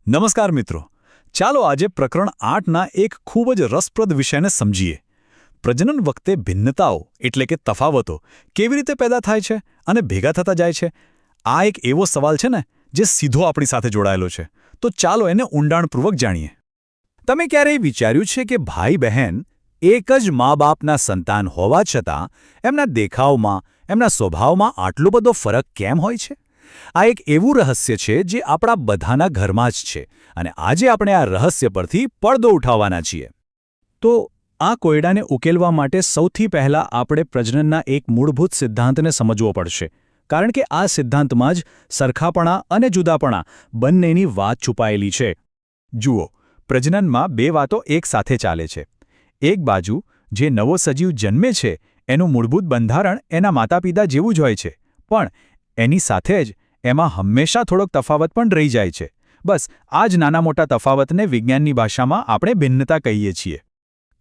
નમસ્કાર મિત્રો, ચાલો આજે પ્રકરણ 8ના એક ખૂબ જ રસપ્રદ વિષયને સમજીએ. પ્રજનન વખતે ભિન્નતાઓ એટલે કે તફાવતો કેવી રીતે પેદા થાય છે અને ભેગા થતા જાય છે? આ એક એવો સવાલ છે ને જે સીધો આપણી સાથે જોડાયેલો છે. તો ચાલો એને ઊંડાણપૂર્વક જાણીએ. તમે ક્યારેય વિચાર્યું છે કે ભાઈ બહેન એક જ મા બાપના સંતાન હોવા છતાં એમના દેખાવમાં, એમના સ્વભાવમાં આટલો બધો ફરક કેમ હોય છે? આ એક એવું રહસ્ય છે જે આપણા બધાના ઘરમાં જ છે અને આજે આપણે આ રહસ્ય પરથી પડદો ઉઠાવવાના છીએ. તો આ કોયડાને ઉકેલવા માટે સૌથી પહેલાં આપણે પ્રજનનના એક મૂળભૂત સિદ્ધાંતને સમજવો પડશે, કારણ કે આ સિદ્ધાંતમાં જ સરખાપણા અને જુદાપણા બંનેની વાત છુપાયેલી છે. જુઓ, પ્રજનનમાં બે વાતો એક સાથે ચાલે છે. એક બાજુ જે નવો સજીવ જન્મે છે એનું મૂળભૂત બંધારણ એના માતાપિતા જેવું જ હોય છે, પણ એની સાથે જ એમાં હંમેશા થોડોક તફાવત પણ રહી જાય છે. બસ આ જ નાના મોટા તફાવતને વિજ્ઞાનની ભાષામાં આપણે ભિન્નતા કહીએ છીએ.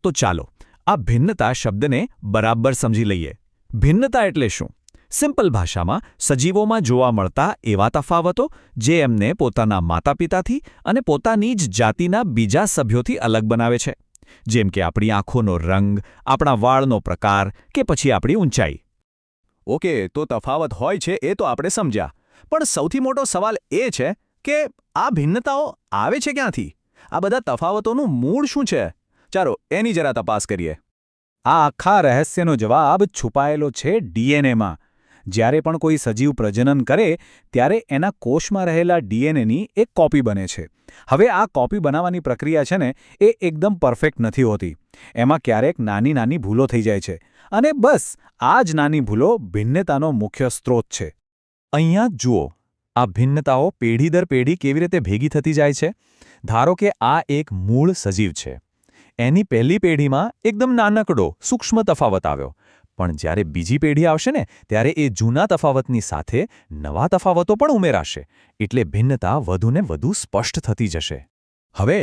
તો ચાલો આ ભિન્નતા શબ્દને બરાબર સમજી લઈએ. ભિન્નતા એટલે શું? સિમ્પલ ભાષામાં સજીવોમાં જોવા મળતા એવા તફાવતો જે એમને પોતાના માતાપિતાથી અને પોતાની જ જાતિના બીજા સભ્યોથી અલગ બનાવે છે. જેમ કે આપણી આંખોનો રંગ, આપણા વાળનો પ્રકાર કે પછી આપણી ઊંચાઈ. ઓકે, તો તફાવત હોય છે એ તો આપણે સમજ્યા, પણ સૌથી મોટો સવાલ એ છે કે આ ભિન્નતાઓ આવે છે ક્યાંથી? આ બધા તફાવતોનું મૂળ શું છે? ચાલો એની જરા તપાસ કરીએ. આ આખા રહસ્યનો જવાબ છુપાયેલો છે ડીએનએમાં. જ્યારે પણ કોઈ સજીવ પ્રજનન કરે ત્યારે એના કોષમાં રહેલા ડીએનએની એક કોપી બને છે. હવે આ કોપી બનાવવાની પ્રક્રિયા છે ને એ એકદમ પરફેક્ટ નથી હોતી. એમાં ક્યારેક નાની નાની ભૂલો થઈ જાય છે અને બસ આ જ નાની ભૂલો ભિન્નતાનો મુખ્ય સ્ત્રોત છે. અહીંયા જુઓ, આ ભિન્નતાઓ પેઢી દર પેઢી કેવી રીતે ભેગી થતી જાય છે. ધારો કે આ એક મૂળ સજીવ છે. એની પહેલી પેઢીમાં એકદમ નાનકડો સૂક્ષ્મ તફાવત આવ્યો, પણ જ્યારે બીજી પેઢી આવશે ને ત્યારે એ જૂના તફાવતની સાથે નવા તફાવતો પણ ઉમેરાશે, એટલે ભિન્નતા વધુને વધુ સ્પષ્ટ થતી જશે. હવે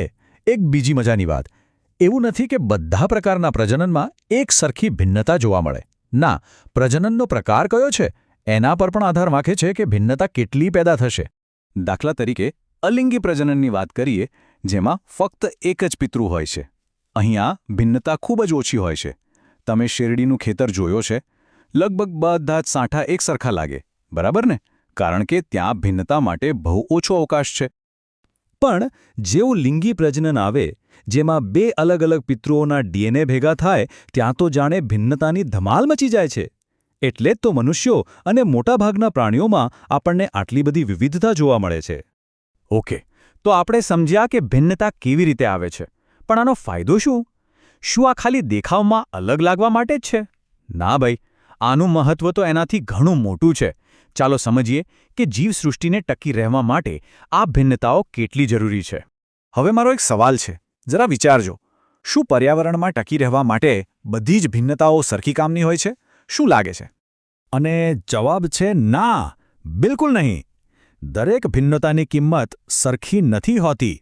એક બીજી મજાની વાત, એવું નથી કે બધા પ્રકારના પ્રજનનમાં એક સરખી ભિન્નતા જોવા મળે. ના, પ્રજનનનો પ્રકાર કયો છે એના પર પણ આધાર રાખે છે કે ભિન્નતા કેટલી પેદા થશે. દાખલા તરીકે અલિંગી પ્રજનનની વાત કરીએ, જેમાં ફક્ત એક જ પિતૃ હોય છે. અહીંયા ભિન્નતા ખૂબ જ ઓછી હોય છે. તમે શેરડીનું ખેતર જોયો છે? લગભગ બધા જ સાંઠા એક સરખા લાગે, બરાબર ને? કારણ કે ત્યાં ભિન્નતા માટે બહુ ઓછો અવકાશ છે. પણ જેવું લિંગી પ્રજનન આવે, જેમાં બે અલગ અલગ પિતૃઓના ડીએનએ ભેગા થાય, ત્યાં તો જાણે ભિન્નતાની ધમાલ મચી જાય છે. એટલે જ તો મનુષ્યો અને મોટાભાગના પ્રાણીઓમાં આપણને આટલી બધી વિવિધતા જોવા મળે છે. ઓકે, તો આપણે સમજ્યા કે ભિન્નતા કેવી રીતે આવે છે, પણ આનો ફાયદો શું? શું આ ખાલી દેખાવમાં અલગ લાગવા માટે જ છે? ના ભાઈ, આનું મહત્વ તો એનાથી ઘણું મોટું છે. ચાલો સમજીએ કે જીવસૃષ્ટિને ટકી રહેવા માટે આ ભિન્નતાઓ કેટલી જરૂરી છે. હવે મારો એક સવાલ છે, જરા વિચારજો. શું પર્યાવરણમાં ટકી રહેવા માટે બધી જ ભિન્નતાઓ સરખી કામની હોય છે? શું લાગે છે? અને જવાબ છે ના, બિલકુલ નહીં. દરેક ભિન્નતાની કિંમત સરખી નથી હોતી.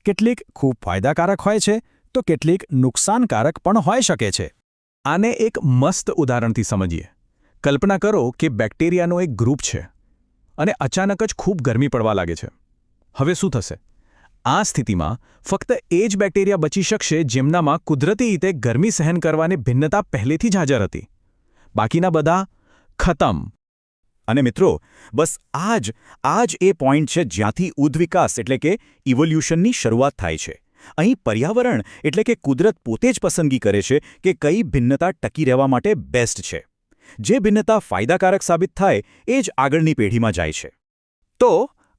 કેટલીક ખૂબ ફાયદાકારક હોય છે તો કેટલીક નુકસાનકારક પણ હોઈ શકે છે. આને એક મસ્ત ઉદાહરણથી સમજીએ. કલ્પના કરો કે બેક્ટેરિયાનો એક ગ્રુપ છે અને અચાનક જ ખૂબ ગરમી પડવા લાગે છે. હવે શું થશે? આ સ્થિતિમાં ફક્ત એ જ બેક્ટેરિયા બચી શકશે જેમનામાં કુદરતી રીતે ગરમી સહન કરવાની ભિન્નતા પહેલેથી જ હાજર હતી. બાકીના બધા ખતમ. અને મિત્રો, બસ આ જ એ પોઈન્ટ છે જ્યાંથી ઉદ્વિકાસ એટલે કે ઇવોલ્યુશનની શરૂઆત થાય છે. અહીં પર્યાવરણ એટલે કે કુદરત પોતે જ પસંદગી કરે છે કે કઈ ભિન્નતા ટકી રહેવા માટે બેસ્ટ છે. જે ભિન્નતા ફાયદાકારક સાબિત થાય એ જ આગળની પેઢીમાં જાય છે. તો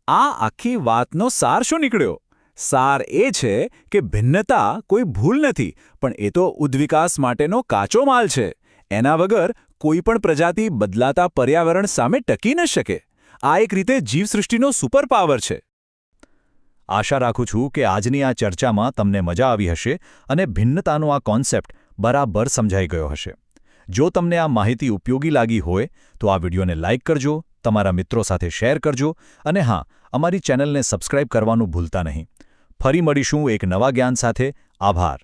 આ આખી વાતનો સાર શું નીકળ્યો? સાર એ છે કે ભિન્નતા કોઈ ભૂલ નથી, પણ એ તો ઉદ્વિકાસ માટેનો કાચો માલ છે. એના વગર કોઈ પણ પ્રજાતિ બદલાતા પર્યાવરણ સામે ટકી ન શકે. આ એક રીતે જીવસૃષ્ટિનો સુપર પાવર છે. આશા રાખું છું કે આજની આ ચર્ચામાં તમને મજા આવી હશે અને ભિન્નતાનો આ કોન્સેપ્ટ બરાબર સમજાઈ ગયો હશે. જો તમને આ માહિતી ઉપયોગી લાગી હોય તો આ વિડીયોને લાઇક કરજો, તમારા મિત્રો સાથે શેર કરજો અને હા, અમારી ચેનલને સબસ્ક્રાઇબ કરવાનું ભૂલતા નહીં. ફરી મળીશું એક નવા જ્ઞાન સાથે. આભાર.